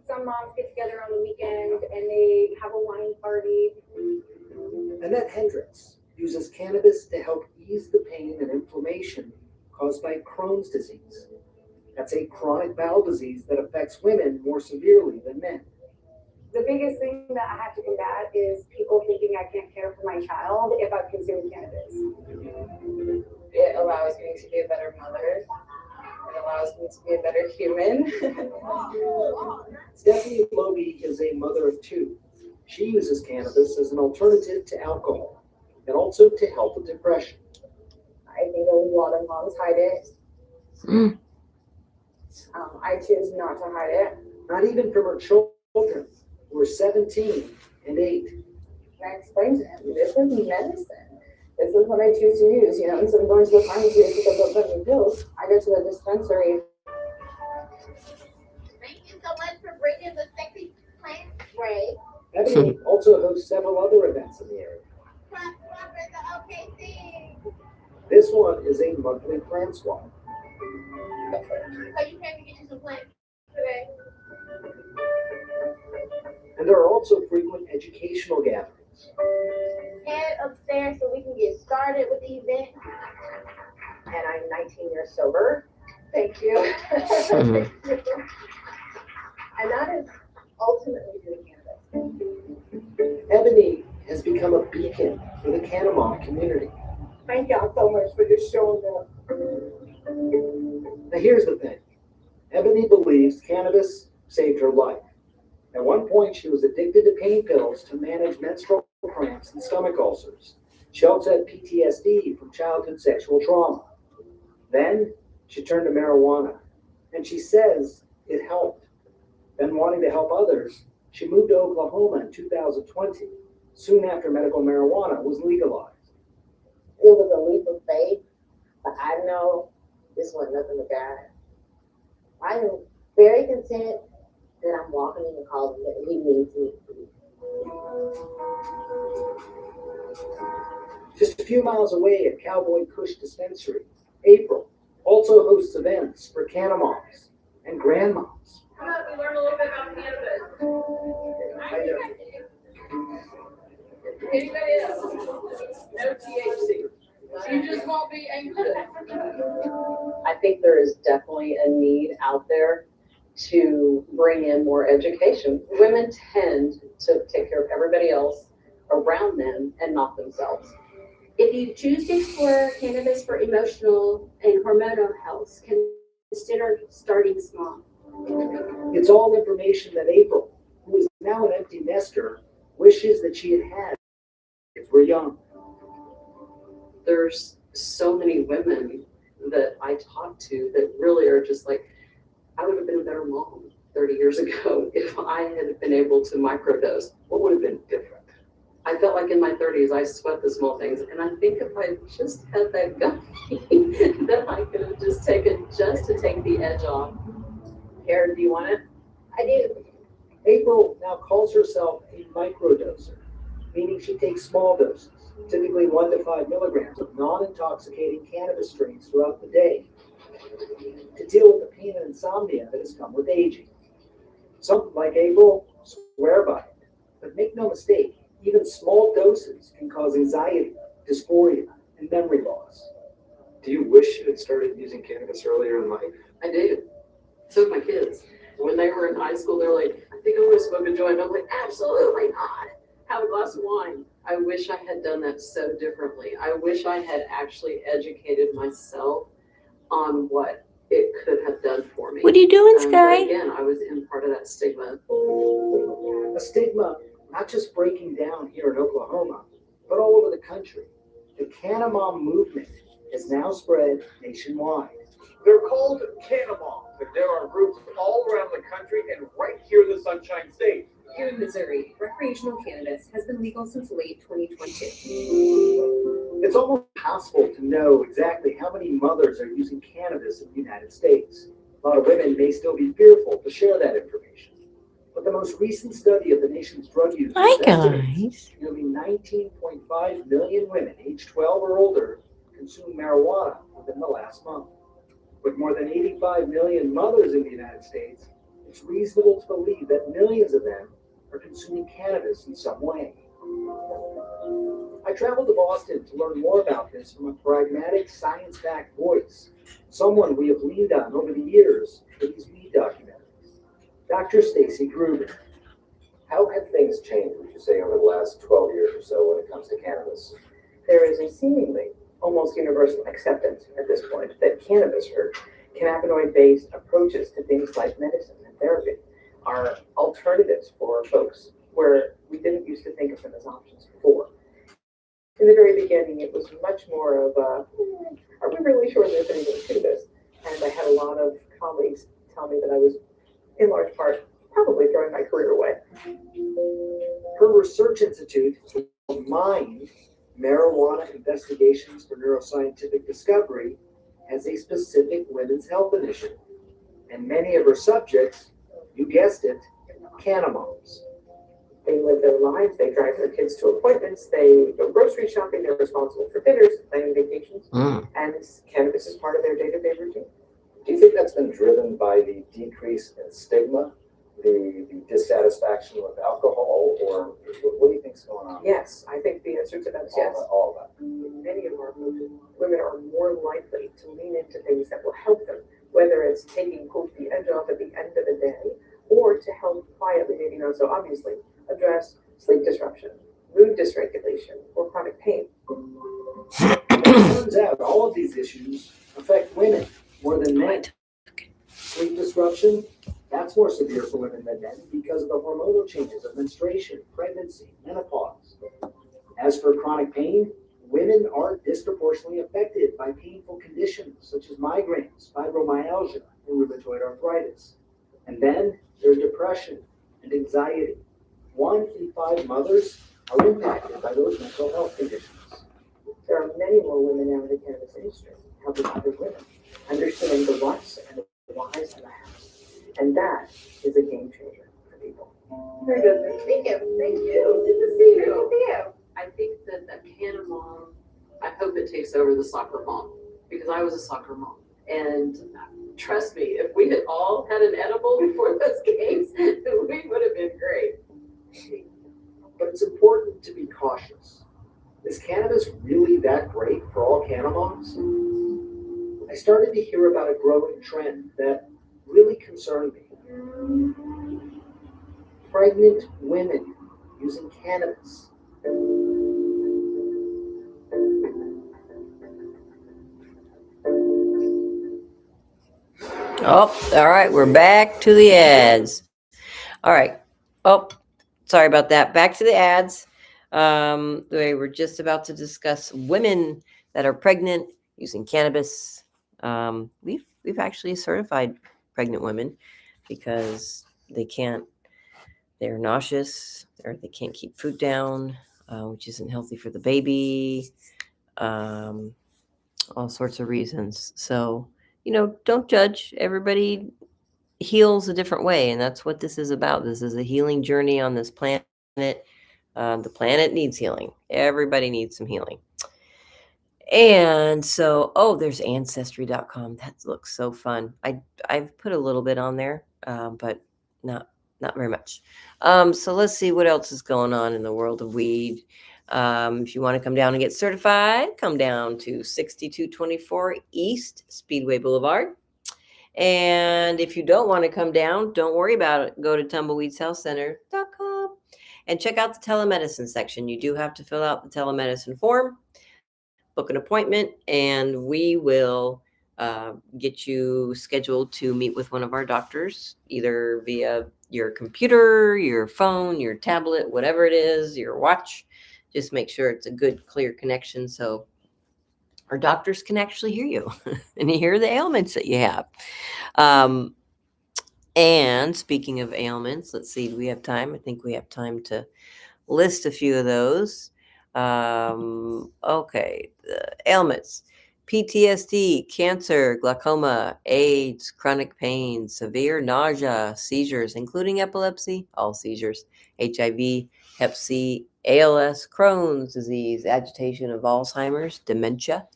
Some moms get together on the weekend and they have a wine party. Annette Hendricks uses cannabis to help ease the pain and inflammation caused by Crohn's disease. That's a chronic bowel disease that affects women more severely than men. The biggest thing that I have to combat is people thinking I can't care for my child if I've consumed cannabis. It allows me to be a better mother. It allows me to be a better human. Stephanie Loby is a mother of 2. She uses cannabis as an alternative to alcohol and also to help with depression. I think a lot of moms hide it. I choose not to hide it. Not even from her children, who are 17 and 8. And I explained to him, this is medicine. This is what I choose to use, instead of going to the pharmacy to pick up a bunch of pills, I go to the dispensary. Thank you so much for bringing the sexy plant spray. Ebony also hosts several other events in the area. This one is a monthly plant swap. So you came to get you some plants today? And there are also frequent educational gatherings. Head upstairs so we can get started with the event. And I'm 19 years sober. Thank you. Thank you. And that is ultimately doing cannabis. Ebony has become a beacon for the Cannabis community. Thank y'all so much for just showing up. Now here's the thing. Ebony believes cannabis saved her life. At one point, she was addicted to pain pills to manage menstrual cramps and stomach ulcers. She also had PTSD from childhood sexual trauma. Then she turned to marijuana, and she says it helped. Then, wanting to help others, she moved to Oklahoma in 2020, soon after medical marijuana was legalized. It was a leap of faith, but I know this wasn't nothing but God. I am very content that I'm walking in the calling that He needs me to be. Just a few miles away at Cowboy Kush Dispensary, April also hosts events for Cannabis and grandmoms. Come on, we learn a little bit about cannabis. Anybody else? No THC. You just won't be anxious. I think there is definitely a need out there to bring in more education. Women tend to take care of everybody else around them and not themselves. If you choose to explore cannabis for emotional and hormonal health, consider starting small. It's all information that April, who is now an empty nester, wishes that she had had if we're young. There's so many women that I talk to that really are just like, I would have been a better mom 30 years ago if I had been able to microdose. What would have been different? I felt like in my 30s, I sweat the small things. And I think if I just had that gummy, that I could have just taken just to take the edge off. Karen, do you want it? I do. April now calls herself a microdoser, meaning she takes small doses, typically 1 to 5 milligrams of non-intoxicating cannabis strains throughout the day, to deal with the pain and insomnia that has come with aging. Some, like April, swear by it, but make no mistake, even small doses can cause anxiety, dysphoria, and memory loss. Do you wish you had started using cannabis earlier in life? I do. So did my kids. When they were in high school, they're like, I think I want to smoke a joint. I'm like, absolutely not. Have a glass of wine. I wish I had done that so differently. I wish I had actually educated myself on what it could have done for me. What are you doing, Sky? But again, I was in part of that stigma. A stigma not just breaking down here in Oklahoma, but all over the country. The Cannabis movement has now spread nationwide. They're called Cannabis, but there are groups all around the country and right here in the Sunshine State. Here in Missouri, recreational cannabis has been legal since late 2022. It's almost impossible to know exactly how many mothers are using cannabis in the United States. A lot of women may still be fearful to share that information. But the most recent study of the nation's drug users estimates nearly 19.5 million women aged 12 or older consume marijuana within the last month. With more than 85 million mothers in the United States, it's reasonable to believe that millions of them are consuming cannabis in some way. I traveled to Boston to learn more about this from a pragmatic, science-backed voice, someone we have leaned on over the years for these weed documentaries. Dr. Stacy Gruber. How have things changed, would you say, over the last 12 years or so when it comes to cannabis? There is a seemingly almost universal acceptance at this point that cannabis or cannabinoid-based approaches to things like medicine and therapy are alternatives for folks where we didn't used to think of them as options before. In the very beginning, it was much more of a, are we really sure there's anything to this? And I had a lot of colleagues tell me that I was, in large part, probably throwing my career away. Her research institute, MIND, Marijuana Investigations for Neuroscientific Discovery, has a specific women's health initiative. And many of her subjects, you guessed it, Cannabis. They live their lives, they drive their kids to appointments, they go grocery shopping, they're responsible for dinners, planning vacations, and cannabis is part of their day-to-day routine. Do you think that's been driven by the decrease in stigma, the dissatisfaction with alcohol, or what do you think's going on? Yes, I think the answer to that is yes. All of that. Many of our women are more likely to lean into things that will help them, whether it's taking quote the edge off at the end of the day, or to help quietly, maybe not so obviously, address sleep disruption, mood dysregulation, or chronic pain. It turns out all of these issues affect women more than men. Sleep disruption, that's more severe for women than men because of the hormonal changes of menstruation, pregnancy, menopause. As for chronic pain, women are disproportionately affected by painful conditions such as migraines, fibromyalgia, and rheumatoid arthritis. And then there's depression and anxiety. 1 in 5 mothers are impacted by those mental health conditions. There are many more women now in the cannabis industry helping other women understand the what's and the whys and the hows. And that is a game changer for people. Very good. Thank you. Thank you. Good to see you. Good to see you. I think that the Canna mom, I hope it takes over the soccer mom, because I was a soccer mom. And trust me, if we had all had an edible before those games, we would have been great. But it's important to be cautious. Is cannabis really that great for all cannabis? I started to hear about a growing trend that really concerned me. Pregnant women using cannabis. Oh, all right. We're back to the ads. All right. Oh, sorry about that. Back to the ads. We were just about to discuss women that are pregnant using cannabis. We've actually certified pregnant women because they're nauseous, or they can't keep food down, which isn't healthy for the baby. All sorts of reasons. So, don't judge. Everybody heals a different way, and that's what this is about. This is a healing journey on this planet. The planet needs healing. Everybody needs some healing. And so, there's ancestry.com. That looks so fun. I've put a little bit on there, but not very much. So let's see what else is going on in the world of weed. If you want to come down and get certified, come down to 6224 East Speedway Boulevard. And if you don't want to come down, don't worry about it. Go to tumbleweedshealthcenter.com and check out the telemedicine section. You do have to fill out the telemedicine form, book an appointment, and we will get you scheduled to meet with one of our doctors, either via your computer, your phone, your tablet, whatever it is, your watch. Just make sure it's a good, clear connection so our doctors can actually hear you and hear the ailments that you have. And speaking of ailments, let's see, do we have time? I think we have time to list a few of those. Okay, the ailments: PTSD, cancer, glaucoma, AIDS, chronic pain, severe nausea, seizures, including epilepsy, all seizures, HIV, Hep C, ALS, Crohn's disease, agitation of Alzheimer's, dementia,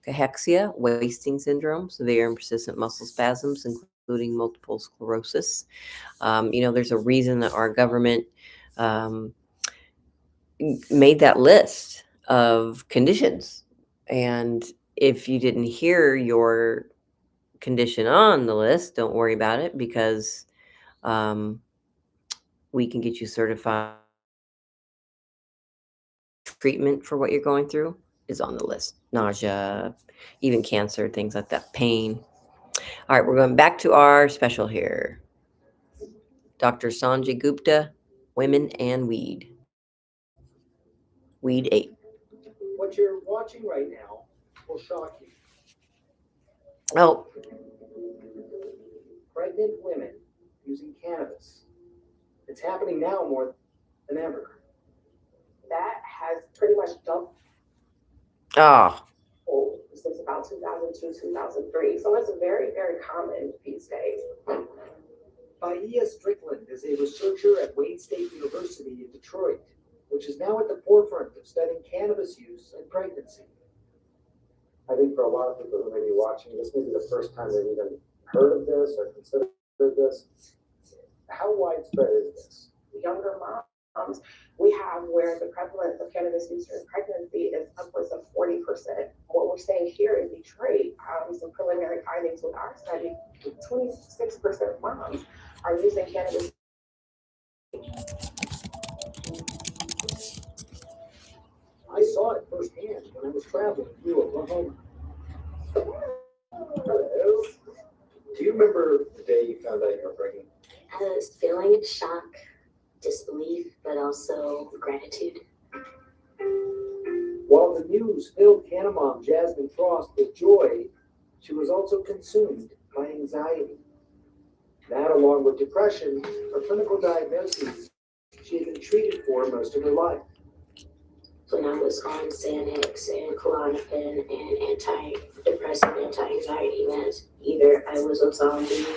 cachexia, wasting syndrome, severe and persistent muscle spasms, including multiple sclerosis. There's a reason that our government made that list of conditions. And if you didn't hear your condition on the list, don't worry about it, because we can get you certified. Treatment for what you're going through is on the list. Nausea, even cancer, things like that, pain. All right, we're going back to our special here. Dr. Sanjay Gupta, Women and Weed. Weed 8. What you're watching right now will shock you. Oh. Pregnant women using cannabis It's happening now more than ever. That has pretty much doubled Oh, since about 2002, 2003. So it's very, very common these days. Bahia Strickland is a researcher at Wayne State University in Detroit, which is now at the forefront of studying cannabis use and pregnancy. I think for a lot of people who may be watching, this may be the first time they've even heard of this or considered this. How widespread is this? Younger moms, we have where the prevalence of cannabis use during pregnancy is upwards of 40%. What we're saying here in Detroit, some preliminary findings with our study, 26% of moms are using cannabis. I saw it firsthand when I was traveling through Oklahoma. Hello. Do you remember the day you found out you were pregnant? I was feeling shock, disbelief, but also gratitude. While the news filled Canna Mom Jasmine Frost with joy, she was also consumed by anxiety. That, along with depression, are clinical diagnoses she had been treated for most of her life. When I was on Xanax and Klonopin and antidepressant, anti-anxiety meds, either I was a zombie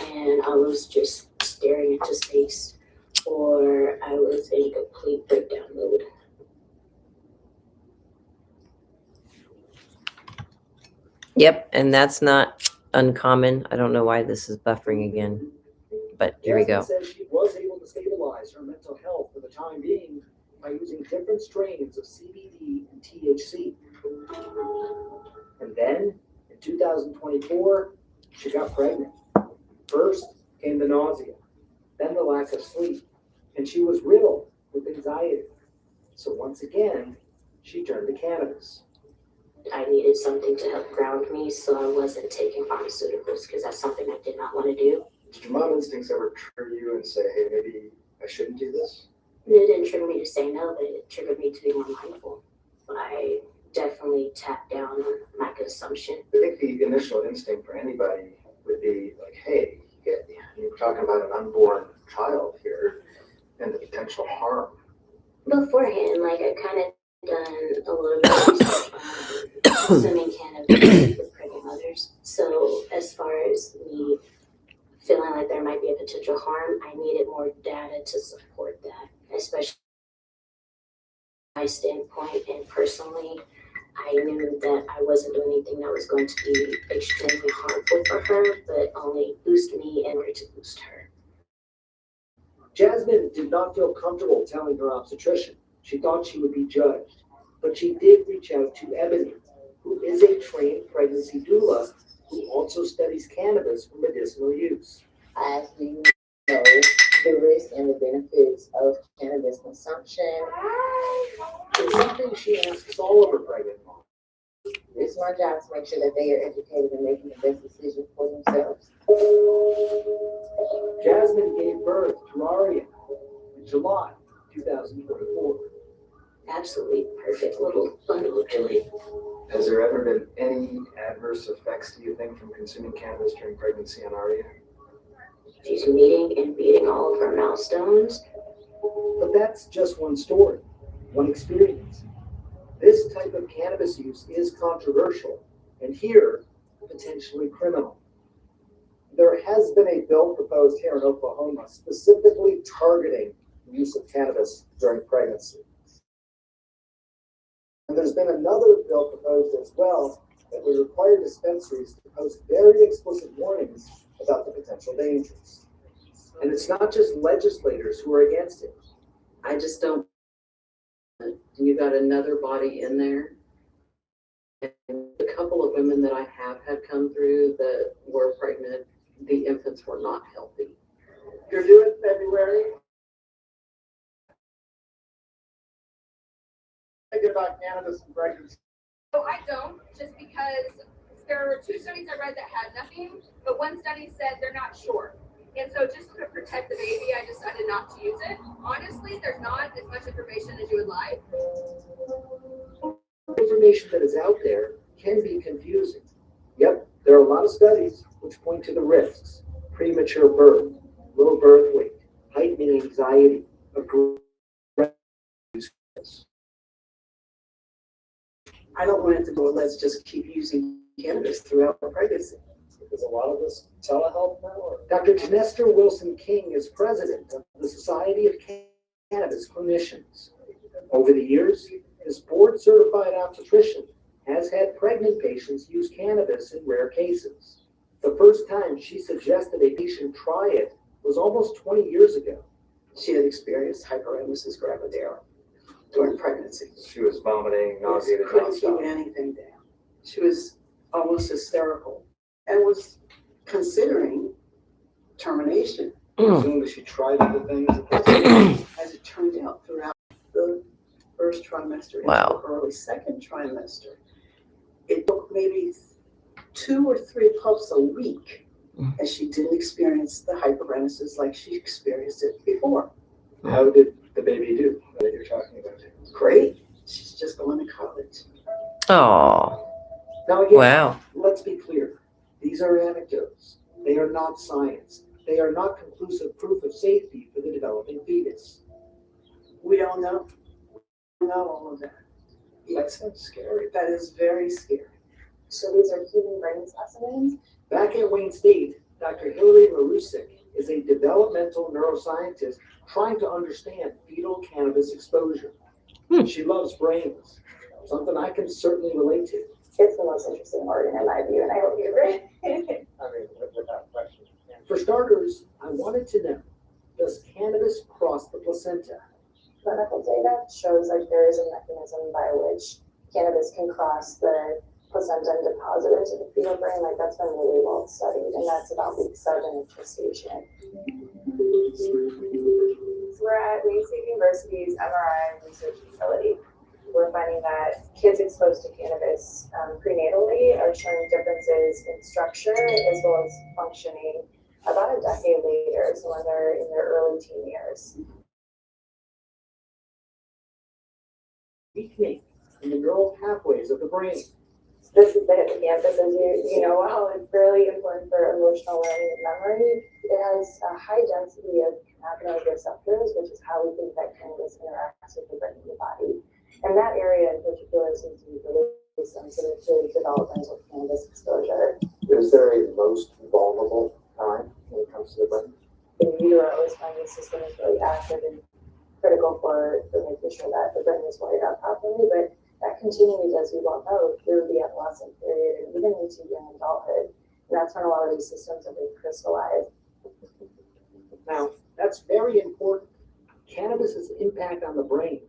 and I was just staring into space, or I was in complete breakdown mode. yep, and that's not uncommon. I don't know why this is buffering again, but here we go. Jasmine says she was able to stabilize her mental health for the time being by using different strains of CBD and THC. And then, in 2024, she got pregnant. First came the nausea, then the lack of sleep, and she was riddled with anxiety. So once again, she turned to cannabis. I needed something to help ground me so I wasn't taking pharmaceuticals, because that's something I did not want to do. Did your mom instincts ever trigger you and say, hey, maybe I shouldn't do this? It didn't trigger me to say no, but it triggered me to be more mindful. I definitely tapped down on my consumption. I think the initial instinct for anybody would be like, hey, you're talking about an unborn child here and the potential harm. Beforehand, like I kind of done a little bit of research on consuming cannabis with pregnant mothers. So as far as me feeling like there might be a potential harm, I needed more data to support that, especially from my standpoint. And personally, I knew that I wasn't doing anything that was going to be extremely harmful for her, but only boost me in order to boost her. Jasmine did not feel comfortable telling her obstetrician. She thought she would be judged, but she did reach out to Ebony, who is a trained pregnancy doula who also studies cannabis for medicinal use. As we know, the risks and the benefits of cannabis consumption. It's something she asks all of her pregnant moms. It's my job to make sure that they are educated and making the best decision for themselves. Jasmine gave birth to Aria in July 2024. Absolutely perfect little bundle of joy. Has there ever been any adverse effects, do you think, from consuming cannabis during pregnancy on Aria? She's meeting and beating all of her milestones. But that's just one story, one experience. This type of cannabis use is controversial, and here, potentially criminal. There has been a bill proposed here in Oklahoma specifically targeting the use of cannabis during pregnancy. And there's been another bill proposed as well that would require dispensaries to post very explicit warnings about the potential dangers. And it's not just legislators who are against it. I just don't. You got another body in there. And a couple of women that I have had come through that were pregnant, the infants were not healthy. You're due in February. Thinking about cannabis and pregnancy. So I don't, just because there were 2 studies I read that had nothing, but one study said they're not sure. And so just to protect the baby, I decided not to use it. Honestly, there's not as much information as you would like. Information that is out there can be confusing. Yep, there are a lot of studies which point to the risks: premature birth, low birth weight, heightening anxiety, I don't want it to go, let's just keep using cannabis throughout the pregnancy. Is a lot of this telehealth now? Or? Dr. Janester Wilson King is president of the Society of Cannabis Clinicians. Over the years, his board-certified obstetrician has had pregnant patients use cannabis in rare cases. The first time she suggested a patient try it was almost 20 years ago. She had experienced hyperemesis gravidera during pregnancy. She was vomiting, nauseated, Couldn't keep nonstop. anything down. She was almost hysterical and was considering termination. Presumably she tried other things. As it turned out, throughout the first trimester Wow. into the early second trimester, it took maybe 2 or 3 puffs a week, and she didn't experience the hyperemesis like she experienced it before. How did the baby do that you're talking about? Great. She's just going to college. Oh, Now again, wow. let's be clear. These are anecdotes. They are not science. They are not conclusive proof of safety for the developing fetus. We don't know. We don't know all of that. That sounds scary. That is very scary. So these are human brain specimens? Back at Wayne State, Dr. Hilary Marusik is a developmental neuroscientist trying to understand fetal cannabis exposure. She loves brains, something I can certainly relate to. It's the most interesting organ in my view, and I hope you agree. Without question. For starters, I wanted to know, does cannabis cross the placenta? Clinical data shows like there is a mechanism by which cannabis can cross the placenta and depositors of the fetal brain. Like that's been really well studied, and that's about week 7 of gestation. So we're at Wayne State University's MRI research facility. We're finding that kids exposed to cannabis prenatally are showing differences in structure as well as functioning about a decade later, so when they're in their early teen years. Weakening in the neural pathways of the brain. This is the hippocampus, as you know well. It's really important for emotional learning and memory. It has a high density of cannabinoid receptors, which is how we think that cannabis interacts with the brain and the body. And that area in particular seems to be really sensitive to developmental cannabis exposure. Is there a most vulnerable time when it comes to the brain? In utero is when the system is really active and critical for making sure that the brain is wired out properly, but that continues, as we well know, through the adolescent period and even into young adulthood. And that's when a lot of these systems are being crystallized. Now, that's very important. Cannabis's impact on the brain.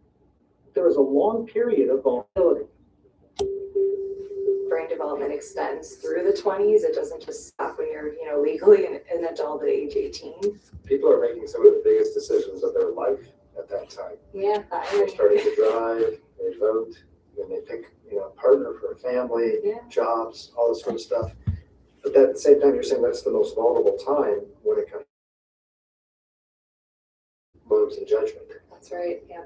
There is a long period of vulnerability. Brain development extends through the 20s. It doesn't just stop when you're, legally an adult at age 18. People are making some of the biggest decisions of their life at that time. Yeah, They're starting to drive, they vote, and they pick, a partner for a family, jobs, all this sort of stuff. But at the same time, you're saying that's the most vulnerable time when it comes to motives and judgment. That's right, yeah.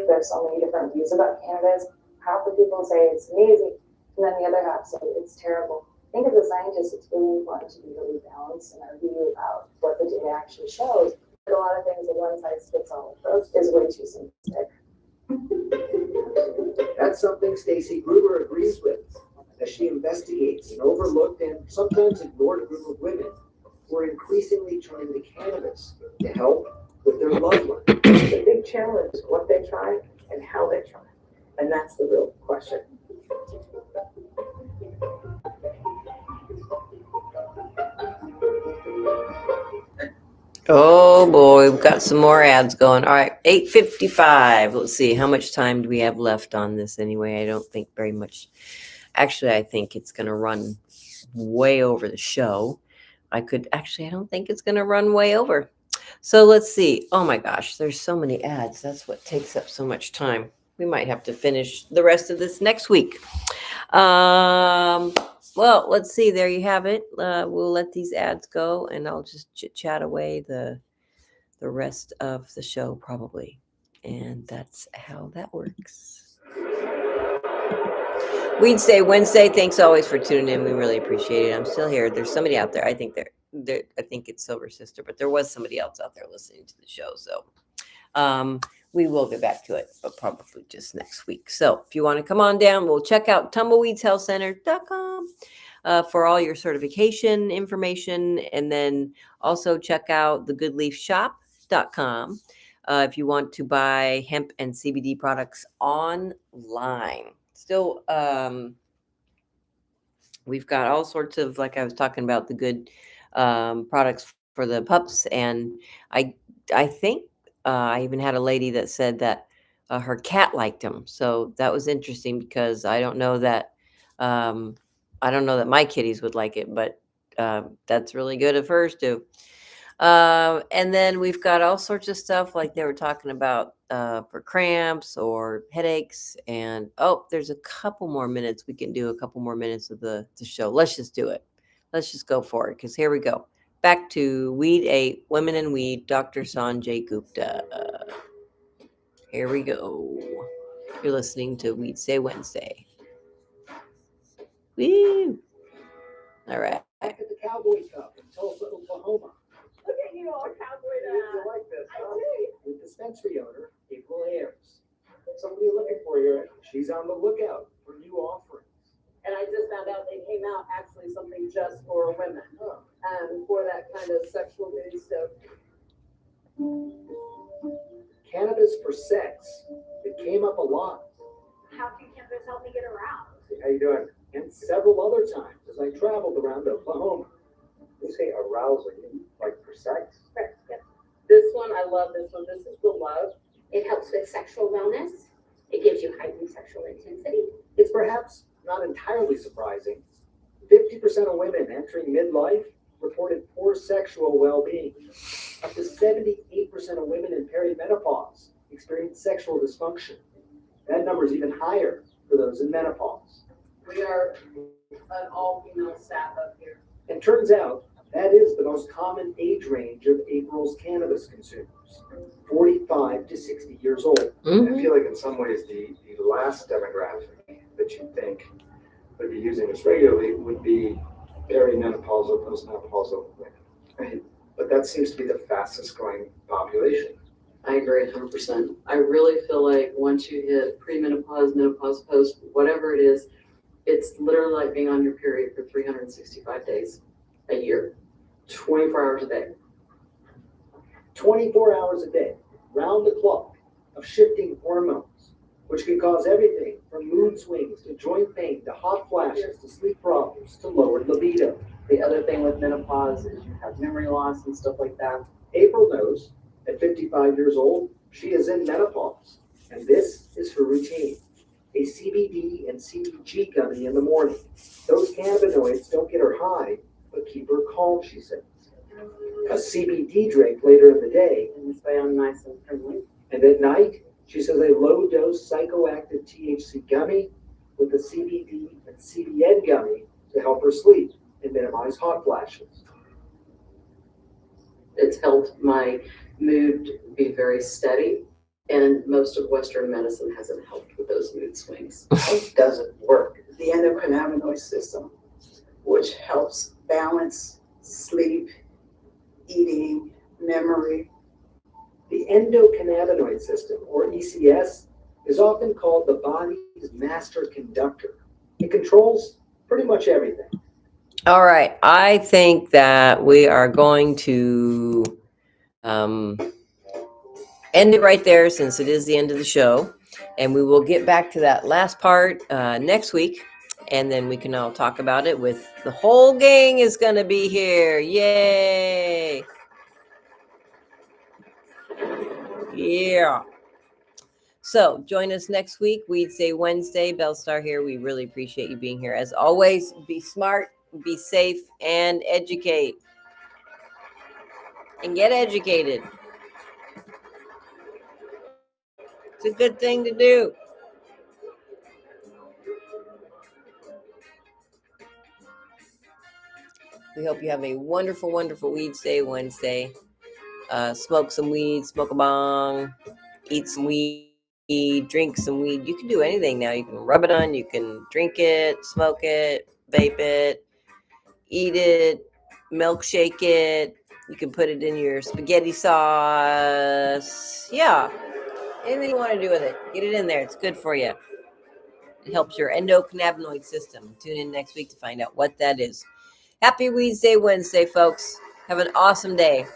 There's so many different views about cannabis. Half the people say it's amazing, and then the other half say it's terrible. I think as a scientist, it's really important to be really balanced in our view about what the data actually shows. But a lot of things, a one-size-fits-all approach is way too simplistic. That's something Stacy Gruber agrees with as she investigates an overlooked and sometimes ignored group of women who are increasingly turning to cannabis to help with their loved ones. The big challenge is what they try and how they try. And that's the real question. Oh boy, we've got some more ads going. All right, 8:55. Let's see, how much time do we have left on this anyway? I don't think very much. Actually, I think it's going to run way over the show. I don't think it's going to run way over. So let's see. Oh my gosh, there's so many ads. That's what takes up so much time. We might have to finish the rest of this next week. Well, let's see. There you have it. We'll let these ads go, and I'll just chit-chat away the rest of the show probably. And that's how that works. Weedsday Wednesday. Thanks always for tuning in. We really appreciate it. I'm still here. There's somebody out there. I think I think it's Silver Sister, but there was somebody else out there listening to the show. So we will get back to it, but probably just next week. So if you want to come on down, we'll check out tumbleweedshealthcenter.com for all your certification information. And then also check out thegoodleafshop.com if you want to buy hemp and CBD products online. Still, we've got all sorts of, like I was talking about, the good products for the pups. And I think I even had a lady that said that her cat liked them. So that was interesting because I don't know that my kitties would like it, but that's really good if hers do. And then we've got all sorts of stuff like they were talking about for cramps or headaches. And there's a couple more minutes. We can do a couple more minutes of the show. Let's just do it. Let's just go for it, because here we go. Back to Weed 8, Women in Weed, Dr. Sanjay Gupta. Here we go. You're listening to Weedsday Wednesday. Woo! All right. Back at the Cowboy Cup in Tulsa, Oklahoma. Look at you all cowboy You like this, huh? With dispensary owner, April Ayers. Somebody looking for you. She's on the lookout for new offerings. And I just found out they came out actually something just for women, for that kind of sexual based stuff. Cannabis for sex. It came up a lot. How can cannabis help me get around? How you doing? And several other times as I traveled around Oklahoma. You say arousal, like for sex? Correct. Yep. This one, I love this one. This is the love. It helps with sexual wellness. It gives you heightened sexual intensity. It's perhaps not entirely surprising. 50% of women entering midlife reported poor sexual well-being. Up to 78% of women in perimenopause experience sexual dysfunction. That number is even higher for those in menopause. We are an all-female staff up here. And turns out that is the most common age range of April's cannabis consumers, 45 to 60 years old. I feel like in some ways the last demographic that you think would be using this regularly would be perimenopausal, postmenopausal women, right? But that seems to be the fastest growing population. I agree 100%. I really feel like once you hit premenopause, menopause, post, whatever it is, it's literally like being on your period for 365 days a year, 24 hours a day. 24 hours a day, round the clock, of shifting hormones, which can cause everything from mood swings to joint pain to hot flashes to sleep problems to lowered libido. The other thing with menopause is you have memory loss and stuff like that. April knows at 55 years old, she is in menopause, and this is her routine. A CBD and CBG gummy in the morning. Those cannabinoids don't get her high, but keep her calm, she says. A CBD drink later in the day. And this way I'm nice and friendly. And at night, she says a low-dose psychoactive THC gummy with a CBD and CBN gummy to help her sleep and minimize hot flashes. It's helped my mood be very steady, and most of Western medicine hasn't helped with those mood swings. It doesn't work. The endocannabinoid system, which helps balance sleep, eating, memory. The endocannabinoid system, or ECS, is often called the body's master conductor. It controls pretty much everything. All right. I think that we are going to end it right there, since it is the end of the show. And we will get back to that last part next week. And then we can all talk about it with the whole gang is going to be here. Yay. Yeah. So join us next week, Weedsday Wednesday. Belle Star here. We really appreciate you being here. As always, be smart, be safe, and educate. And get educated. It's a good thing to do. We hope you have a wonderful, wonderful Weedsday Wednesday. Smoke some weed, smoke a bong, eat some weed, drink some weed. You can do anything now. You can rub it on, you can drink it, smoke it, vape it, eat it, milkshake it. You can put it in your spaghetti sauce. Yeah, anything you want to do with it, get it in there. It's good for you. It helps your endocannabinoid system. Tune in next week to find out what that is. Happy Weedsday Wednesday, folks. Have an awesome day.